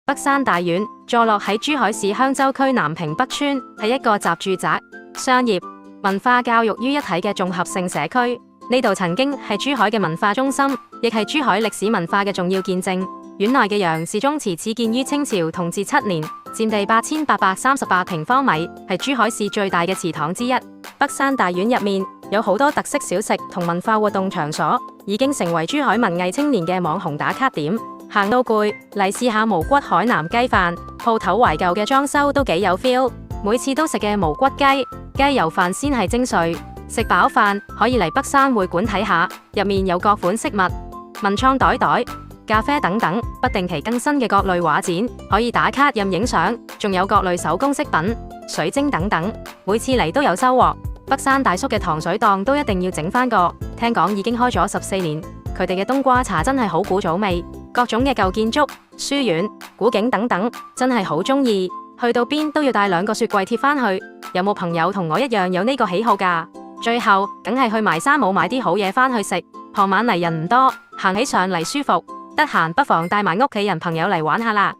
北山大院坐落喺珠海市香洲區南屏北村，係一個集住宅、商業、文化教育於一體嘅綜合性社區。呢度曾經係珠海嘅文化中心，亦係珠海歷史文化嘅重要見證。院內嘅楊氏宗祠始建於清朝同治7年，佔地8838平方米，係珠海市最大嘅祠堂之一。北山大院入面有好多特色小食同文化活動場所，已經成為珠海文藝青年嘅網紅打卡點。行到攰，嚟試下無骨海南雞飯，鋪頭懷舊嘅裝修都幾有 feel。每次都食嘅無骨雞、雞油飯先係精髓。食飽飯可以嚟北山會館睇下，入面有各款飾物、文創袋、咖啡等等，不定期更新嘅各類畫展，可以打卡任影相，仲有各類手工飾品、水晶等等，每次嚟都有收穫。北山大叔嘅糖水檔都一定要整返個，聽講已經開咗14年，佢哋嘅冬瓜茶真係好古早味，各種嘅舊建築、書院、古景等等，真係好鍾意，去到邊都要帶2個雪櫃貼返去。有冇朋友同我一樣有呢個喜好㗎？最後梗係去埋山姆買啲好嘢返去食。傍晚嚟人唔多，行起上嚟舒服，得閒不妨帶埋屋企人朋友嚟玩下啦。